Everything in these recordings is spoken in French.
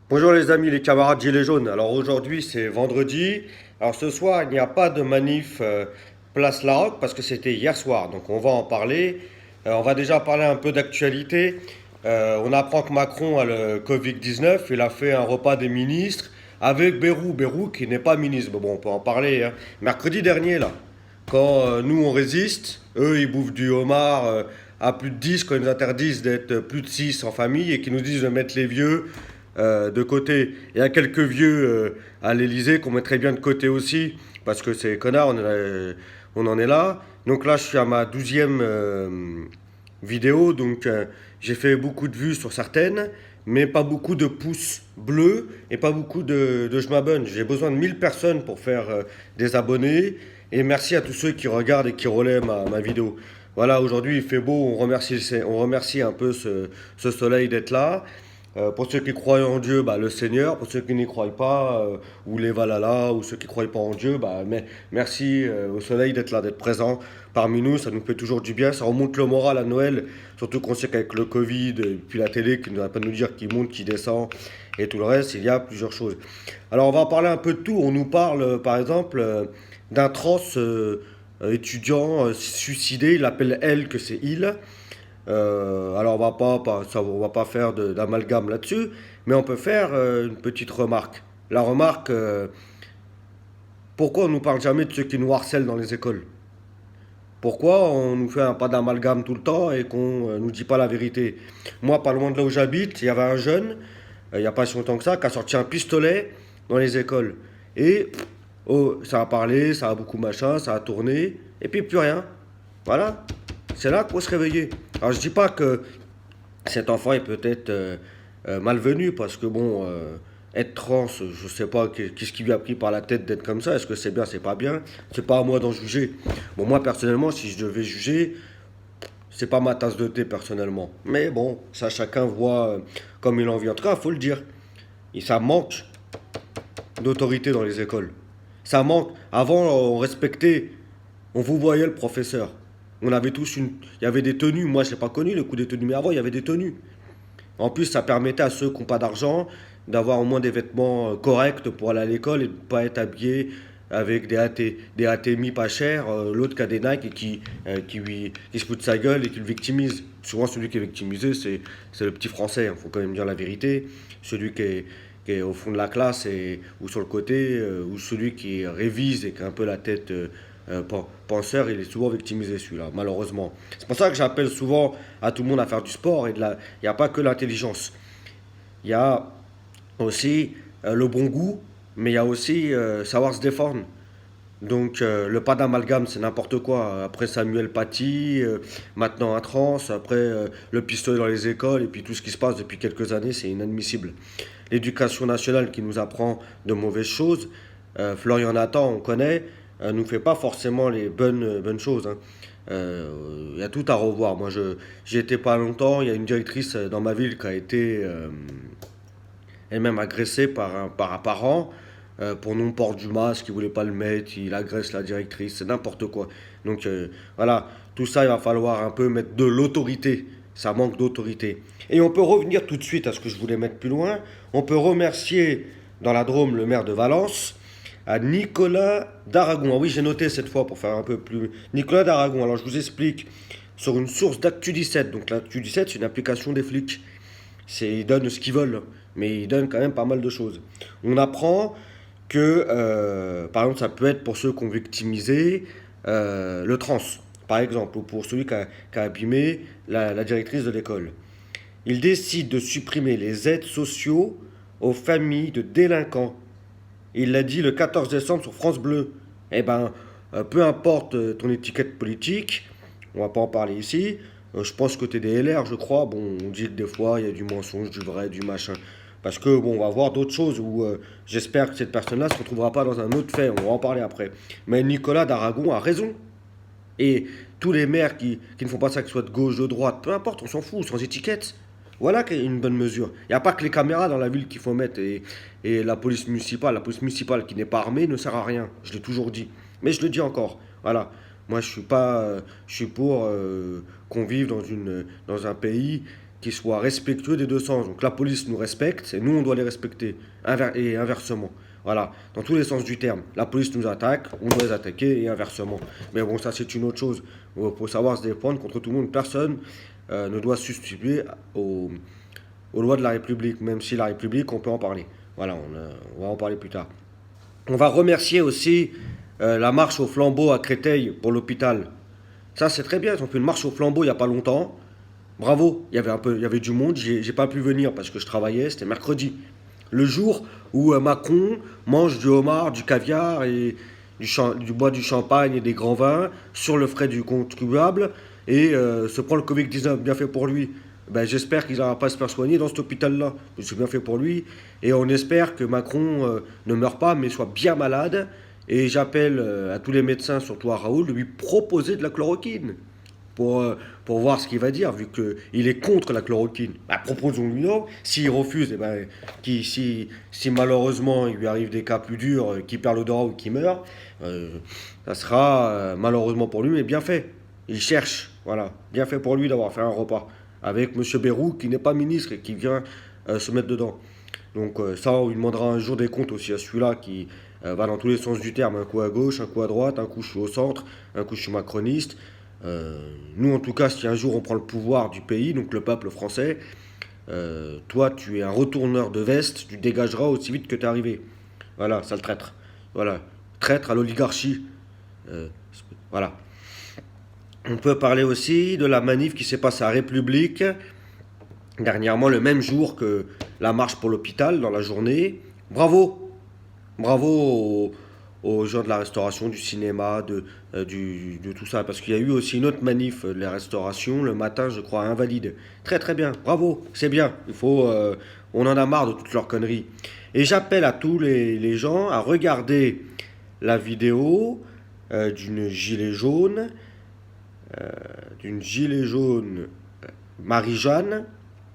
Bonjour les amis, les camarades gilets jaunes. Alors aujourd'hui c'est vendredi. Alors ce soir il n'y a pas de manif place Larocque parce que c'était hier soir. Donc on va en parler. On va déjà parler un peu d'actualité. On apprend que Macron a le Covid-19. Il a fait un repas des ministres avec Bérou qui n'est pas ministre. Mais bon, on peut en parler, hein. Mercredi dernier là, quand nous on résiste, eux ils bouffent du homard à plus de 10 quand ils nous interdisent d'être plus de 6 en famille et qui nous disent de mettre les vieux de côté. Il y a quelques vieux à l'Elysée qu'on mettrait bien de côté aussi, parce que c'est connards, on en est là. Donc là, je suis à ma 12e vidéo, donc j'ai fait beaucoup de vues sur certaines, mais pas beaucoup de pouces bleus et pas beaucoup de je m'abonne. J'ai besoin de 1000 personnes pour faire des abonnés. Et merci à tous ceux qui regardent et qui relaient ma vidéo. Voilà, aujourd'hui il fait beau, on remercie un peu ce soleil d'être là. Pour ceux qui croient en Dieu, bah, le Seigneur. Pour ceux qui n'y croient pas, ou les Valhalla, ou ceux qui ne croient pas en Dieu, bah, mais merci au soleil d'être là, d'être présent parmi nous. Ça nous fait toujours du bien. Ça remonte le moral à Noël. Surtout qu'on sait qu'avec le Covid, et puis la télé qui ne va pas nous dire qui monte, qui descend, et tout le reste, il y a plusieurs choses. Alors on va en parler un peu de tout. On nous parle, par exemple, d'un trans étudiant suicidé. Il appelle elle que c'est il. Alors on va pas faire d'amalgame là-dessus, mais on peut faire une petite remarque. La remarque, pourquoi on nous parle jamais de ceux qui nous harcèlent dans les écoles? Pourquoi on nous fait un pas d'amalgame tout le temps et qu'on nous dit pas la vérité? Moi, pas loin de là où j'habite, il y avait un jeune, il n'y a pas si longtemps que ça, qui a sorti un pistolet dans les écoles. Et oh, ça a parlé, ça a beaucoup machin, ça a tourné, et puis plus rien. Voilà, c'est là qu'il faut se réveiller. Alors je dis pas que cet enfant est peut-être malvenu parce que bon, être trans, je sais pas qu'est-ce qui lui a pris par la tête d'être comme ça. Est-ce que c'est bien, c'est pas bien? C'est pas à moi d'en juger. Bon, moi personnellement, si je devais juger, c'est pas ma tasse de thé personnellement. Mais bon, ça chacun voit comme il en vient. En tout cas, faut le dire. Et ça manque d'autorité dans les écoles. Ça manque. Avant, on respectait, on vous voyait le professeur. On avait tous une. Il y avait des tenues. Moi, je n'ai pas connu le coup des tenues, mais avant, il y avait des tenues. En plus, ça permettait à ceux qui n'ont pas d'argent d'avoir au moins des vêtements corrects pour aller à l'école et de ne pas être habillés avec des ATMI pas chers. L'autre qui a des Nike et qui se fout de sa gueule et qui le victimise. Souvent, celui qui est victimisé, c'est le petit français. Il faut quand même dire la vérité. Celui qui est au fond de la classe ou sur le côté, ou celui qui révise et qui a un peu la tête penseur, il est souvent victimisé celui-là, malheureusement. C'est pour ça que j'appelle souvent à tout le monde à faire du sport il n'y a pas que l'intelligence. Il y a aussi le bon goût, mais il y a aussi savoir se défendre. Donc le pas d'amalgame, c'est n'importe quoi. Après Samuel Paty, maintenant un trans, après le pistolet dans les écoles, et puis tout ce qui se passe depuis quelques années, c'est inadmissible. L'éducation nationale qui nous apprend de mauvaises choses, Florian Nathan, on connaît, nous fait pas forcément les bonnes choses, hein. Il y a tout à revoir. Moi, j'y étais pas longtemps. Il y a une directrice dans ma ville qui a été elle-même agressée par un parent pour non-port du masque. Il voulait pas le mettre. Il agresse la directrice. C'est n'importe quoi. Donc voilà, tout ça, il va falloir un peu mettre de l'autorité. Ça manque d'autorité. Et on peut revenir tout de suite à ce que je voulais mettre plus loin. On peut remercier dans la Drôme le maire de Valence, à Nicolas d'Aragon. Ah oui, j'ai noté cette fois pour faire un peu plus. Nicolas d'Aragon. Alors je vous explique sur une source d'Actu17. Donc l'Actu17, c'est une application des flics. Ils donnent ce qu'ils veulent, mais ils donnent quand même pas mal de choses. On apprend que, par exemple, ça peut être pour ceux qui ont victimisé le trans, par exemple, ou pour celui qui a abîmé la directrice de l'école. Il décide de supprimer les aides sociaux aux familles de délinquants. Il l'a dit le 14 décembre sur France Bleu. Eh ben, peu importe ton étiquette politique, on va pas en parler ici. Je pense que t'es des LR, je crois. Bon, on dit que des fois, il y a du mensonge, du vrai, du machin. Parce que, bon, on va voir d'autres choses où j'espère que cette personne-là ne se retrouvera pas dans un autre fait. On va en parler après. Mais Nicolas d'Aragon a raison. Et tous les maires qui ne font pas ça, que ce soit de gauche, de droite, peu importe, on s'en fout, sans étiquette. Voilà une bonne mesure. Il n'y a pas que les caméras dans la ville qu'il faut mettre et la police municipale. La police municipale qui n'est pas armée ne sert à rien. Je l'ai toujours dit. Mais je le dis encore. Voilà. Moi, je suis pas, je suis pour qu'on vive dans un pays qui soit respectueux des deux sens. Donc la police nous respecte et nous on doit les respecter. Et inversement. Voilà, dans tous les sens du terme. La police nous attaque, on doit les attaquer et inversement. Mais bon, ça c'est une autre chose. Il faut savoir se défendre contre tout le monde. Personne ne doit se substituer aux lois de la République, même si la République, on peut en parler. Voilà, on va en parler plus tard. On va remercier aussi la marche au flambeau à Créteil pour l'hôpital. Ça c'est très bien, ils ont fait une marche au flambeau il n'y a pas longtemps. Bravo, il y avait du monde, j'ai pas pu venir parce que je travaillais, c'était mercredi. Le jour où Macron mange du homard, du caviar et du bois du champagne et des grands vins sur le frais du contribuable et se prend le Covid-19, bien fait pour lui. Ben, j'espère qu'il n'ira pas se faire soigner dans cet hôpital-là. C'est bien fait pour lui. Et on espère que Macron ne meure pas, mais soit bien malade. Et j'appelle à tous les médecins, surtout à Raoul, de lui proposer de la chloroquine pour voir ce qu'il va dire, vu qu'il est contre la chloroquine. Bah, proposons-lui non. S'il refuse, eh ben, si malheureusement il lui arrive des cas plus durs, qu'il perd l'odorat ou qu'il meurt, ça sera malheureusement pour lui, mais bien fait. Il cherche, voilà. Bien fait pour lui d'avoir fait un repas avec M. Bayrou, qui n'est pas ministre et qui vient se mettre dedans. Donc ça, on lui demandera un jour des comptes aussi à celui-là qui va dans tous les sens du terme. Un coup à gauche, un coup à droite, un coup je suis au centre, un coup je suis macroniste. Nous, en tout cas, si un jour on prend le pouvoir du pays, donc le peuple français, toi, tu es un retourneur de veste, tu dégageras aussi vite que tu es arrivé. Voilà, sale traître. Voilà, traître à l'oligarchie. Euh, voilà. On peut parler aussi de la manif qui s'est passée à République, dernièrement, le même jour que la marche pour l'hôpital, dans la journée. Bravo! Bravo aux gens de la restauration, du cinéma, de tout ça. Parce qu'il y a eu aussi une autre manif de la restauration, le matin, je crois, à Invalide. Très très bien, bravo, c'est bien. On en a marre de toutes leurs conneries. Et j'appelle à tous les gens à regarder la vidéo d'une gilet jaune, Marie-Jeanne,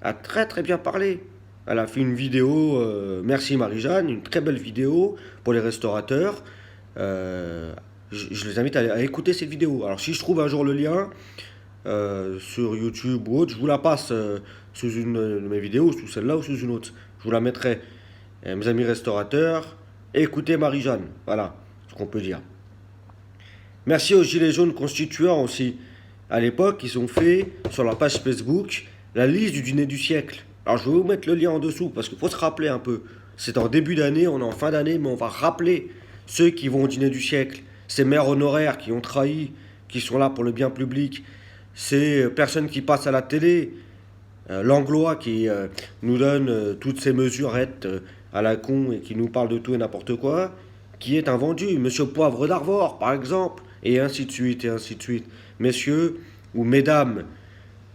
a très très bien parlé. Elle a fait une vidéo, merci Marie-Jeanne, une très belle vidéo pour les restaurateurs. Je les invite à écouter cette vidéo. Alors si je trouve un jour le lien sur YouTube ou autre, je vous la passe sous une de mes vidéos, sous celle-là ou sous une autre. Je vous la mettrai. Mes amis restaurateurs, écoutez Marie-Jeanne. Voilà ce qu'on peut dire. Merci aux Gilets jaunes constituants aussi. À l'époque, ils ont fait sur leur page Facebook la liste du dîner du siècle. Alors je vais vous mettre le lien en dessous parce qu'il faut se rappeler un peu. C'est en début d'année, on est en fin d'année, mais on va rappeler ceux qui vont au dîner du siècle. Ces maires honoraires qui ont trahi, qui sont là pour le bien public. Ces personnes qui passent à la télé. Langlois qui nous donne toutes ces mesurettes à la con et qui nous parle de tout et n'importe quoi. Qui est un vendu. Monsieur Poivre d'Arvor, par exemple. Et ainsi de suite, et ainsi de suite. Messieurs ou mesdames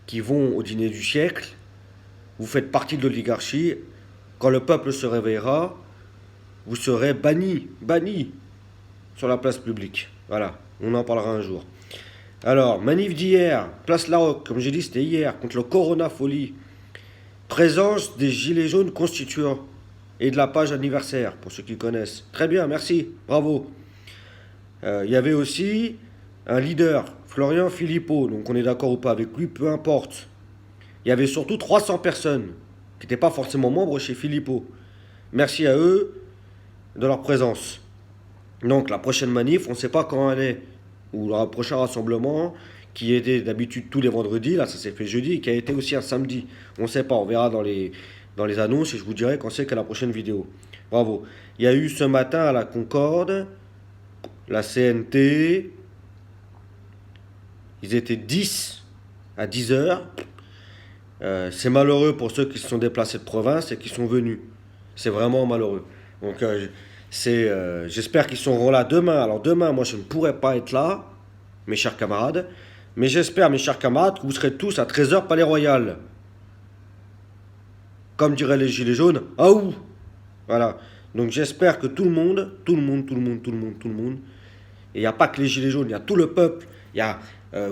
qui vont au dîner du siècle, vous faites partie de l'oligarchie. Quand le peuple se réveillera, vous serez bannis sur la place publique. Voilà, on en parlera un jour. Alors, manif d'hier, place Larocque, comme j'ai dit, c'était hier, contre le Corona Folie. Présence des Gilets jaunes constituants et de la page anniversaire, pour ceux qui connaissent. Très bien, merci, bravo. Il y avait aussi un leader, Florian Philippot, donc on est d'accord ou pas avec lui, peu importe. Il y avait surtout 300 personnes qui n'étaient pas forcément membres chez Philippot. Merci à eux de leur présence. Donc la prochaine manif, on ne sait pas quand elle est, ou le prochain rassemblement, qui était d'habitude tous les vendredis, là ça s'est fait jeudi, et qui a été aussi un samedi. On ne sait pas, on verra dans les annonces et je vous dirai quand c'est qu'à la prochaine vidéo. Bravo. Il y a eu ce matin à la Concorde, la CNT, ils étaient 10 à 10 heures. C'est malheureux pour ceux qui se sont déplacés de province et qui sont venus. C'est vraiment malheureux. Donc j'espère qu'ils seront là demain. Alors demain, moi je ne pourrai pas être là, mes chers camarades. Mais j'espère, mes chers camarades, que vous serez tous à 13 h Palais Royal. Comme diraient les Gilets jaunes, ah ouh. Voilà. Donc j'espère que tout le monde, et il n'y a pas que les Gilets jaunes, il y a tout le peuple, il y a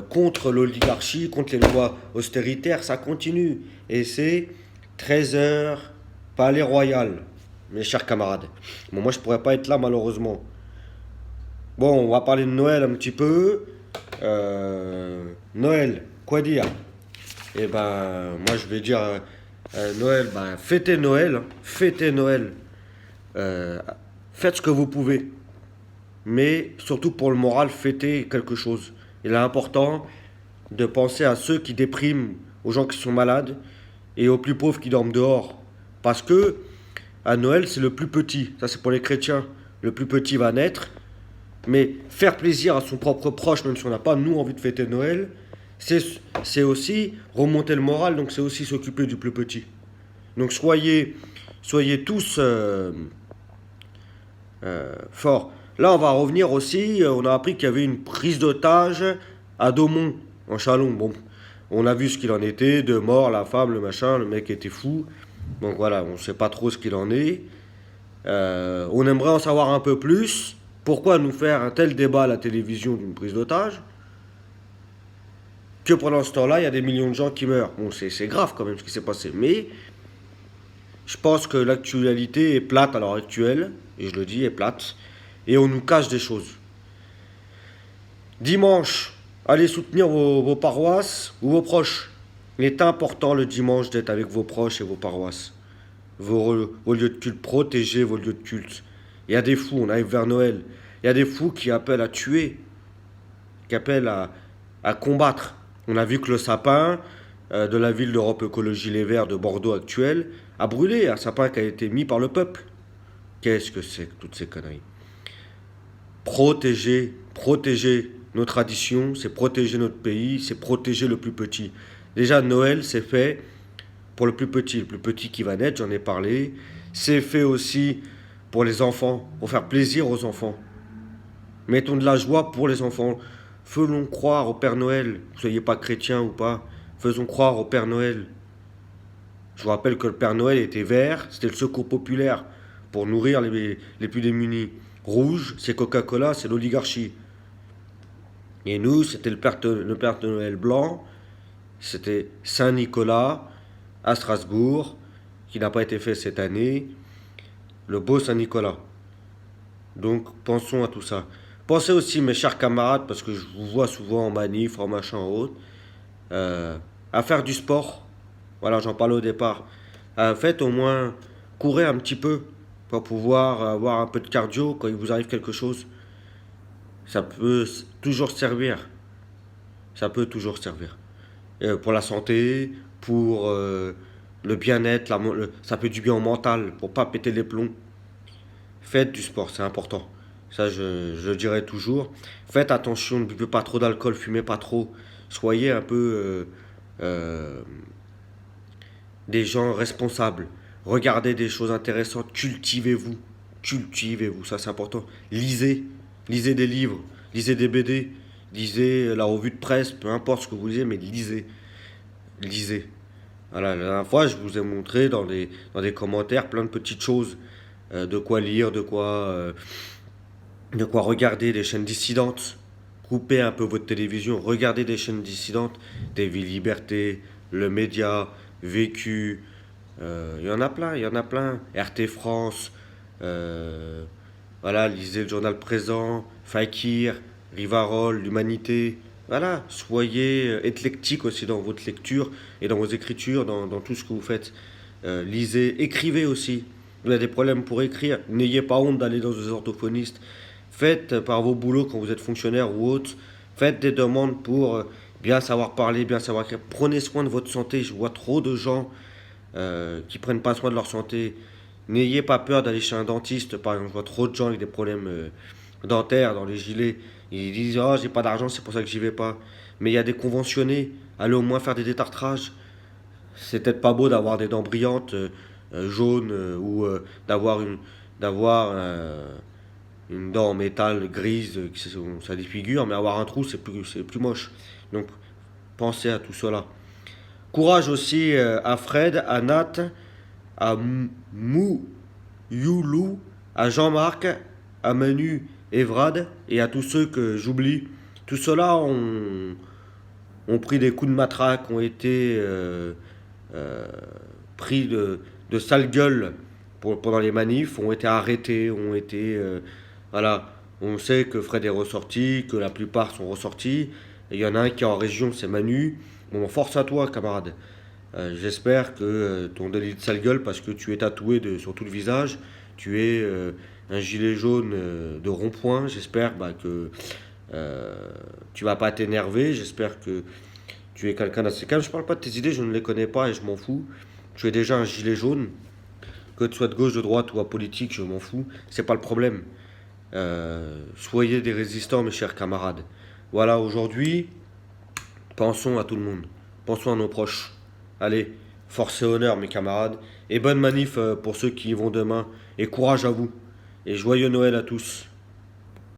contre l'oligarchie, contre les lois austéritaires, ça continue. Et c'est 13 h Palais Royal, mes chers camarades. Bon, moi je pourrais pas être là malheureusement. Bon, on va parler de Noël un petit peu. Noël, quoi dire? Et ben, moi, je vais dire Noël, ben, fêtez Noël, hein. Fêtez Noël. Euh, Faites ce que vous pouvez. Mais surtout pour le moral, fêtez quelque chose. Il est important de penser à ceux qui dépriment, aux gens qui sont malades et aux plus pauvres qui dorment dehors. Parce que à Noël, c'est le plus petit. Ça, c'est pour les chrétiens. Le plus petit va naître. Mais faire plaisir à son propre proche, même si on n'a pas, nous, envie de fêter Noël, c'est c'est aussi remonter le moral, donc c'est aussi s'occuper du plus petit. Donc soyez tous forts. Là, on va revenir aussi, on a appris qu'il y avait une prise d'otage à Daumont, en Chalon. Bon, on a vu ce qu'il en était, deux morts, la femme, le machin, le mec était fou. Donc voilà, on ne sait pas trop ce qu'il en est. On aimerait en savoir un peu plus. Pourquoi nous faire un tel débat à la télévision d'une prise d'otage que pendant ce temps-là, il y a des millions de gens qui meurent. Bon, c'est grave quand même ce qui s'est passé. Mais je pense que l'actualité est plate à l'heure actuelle. Et je le dis, est plate. Et on nous cache des choses. Dimanche, allez soutenir vos paroisses ou vos proches. Il est important le dimanche d'être avec vos proches et vos paroisses. Vos lieux de culte, protégez vos lieux de culte. Il y a des fous, on arrive vers Noël. Il y a des fous qui appellent à tuer, qui appellent à combattre. On a vu que le sapin de la ville d'Europe Écologie Les Verts de Bordeaux actuel a brûlé, un sapin qui a été mis par le peuple. Qu'est-ce que c'est que toutes ces conneries? Protéger nos traditions, c'est protéger notre pays, c'est protéger le plus petit. Déjà, Noël, c'est fait pour le plus petit qui va naître, j'en ai parlé. C'est fait aussi pour les enfants, pour faire plaisir aux enfants. Mettons de la joie pour les enfants. Faisons croire au Père Noël, que vous soyez pas chrétien ou pas, faisons croire au Père Noël. Je vous rappelle que le Père Noël était vert, c'était le secours populaire pour nourrir les plus démunis. Rouge, c'est Coca-Cola, c'est l'oligarchie. Et nous, c'était le Père de Noël blanc, c'était Saint-Nicolas à Strasbourg, qui n'a pas été fait cette année, le beau Saint-Nicolas. Donc pensons à tout ça. Pensez aussi, mes chers camarades, parce que je vous vois souvent en manif, en machin, en autre, à faire du sport. Voilà, j'en parlais au départ. Faites au moins, courez un petit peu pour pouvoir avoir un peu de cardio quand il vous arrive quelque chose. Ça peut toujours servir. Ça peut toujours servir. Pour la santé, pour le bien-être, ça fait du bien au mental, pour pas péter les plombs. Faites du sport, c'est important. Ça, je le dirai toujours. Faites attention, ne buvez pas trop d'alcool, fumez pas trop. Soyez un peu des gens responsables. Regardez des choses intéressantes, cultivez-vous. Cultivez-vous, ça c'est important. Lisez des livres, lisez des BD, lisez la revue de presse, peu importe ce que vous lisez, mais lisez. Voilà, la dernière fois, je vous ai montré dans des commentaires plein de petites choses, de quoi lire, de quoi regarder, des chaînes dissidentes. Coupez un peu votre télévision, regardez des chaînes dissidentes, des Vies Liberté, Le Média, Vécu, il y en a plein. RT France, euh, voilà, lisez le journal présent, Fakir, Rivarol, l'Humanité. Voilà, soyez éclectique aussi dans votre lecture et dans vos écritures, dans tout ce que vous faites. Lisez, écrivez aussi. Vous avez des problèmes pour écrire, n'ayez pas honte d'aller dans des orthophonistes. Faites par vos boulots quand vous êtes fonctionnaire ou autre, faites des demandes pour bien savoir parler, bien savoir écrire. Prenez soin de votre santé. Je vois trop de gens qui prennent pas soin de leur santé. N'ayez pas peur d'aller chez un dentiste, par exemple. Je vois trop de gens avec des problèmes dentaires dans les gilets. Ils disent oh, j'ai pas d'argent, c'est pour ça que j'y vais pas. Mais il y a des conventionnés. Allez au moins faire des détartrages. C'est peut-être pas beau d'avoir des dents brillantes, jaunes, ou d'avoir une dent en métal grise, ça défigure, mais avoir un trou, c'est plus moche. Donc, pensez à tout cela. Courage aussi à Fred, à Nat, à Youlou, à Jean-Marc, à Manu, Evrad et à tous ceux que j'oublie. Tout cela ont pris des coups de matraque, ont été euh, pris de sale gueule pendant les manifs, ont été arrêtés, ont été... voilà, on sait que Fred est ressorti, que la plupart sont ressortis. Et il y en a un qui est en région, c'est Manu. Bon, force à toi, camarade. J'espère que ton délit de sale gueule, parce que tu es tatoué sur tout le visage, tu es un gilet jaune de rond-point. J'espère que euh, tu vas pas t'énerver. J'espère que tu es quelqu'un d'assez calme. Je parle pas de tes idées, je ne les connais pas et je m'en fous. Tu es déjà un gilet jaune. Que tu sois de gauche, de droite ou apolitique, je m'en fous. C'est pas le problème. Soyez des résistants, mes chers camarades. Voilà, aujourd'hui, pensons à tout le monde. Pensons à nos proches. Allez, force et honneur, mes camarades. Et bonne manif pour ceux qui y vont demain. Et courage à vous. Et joyeux Noël à tous.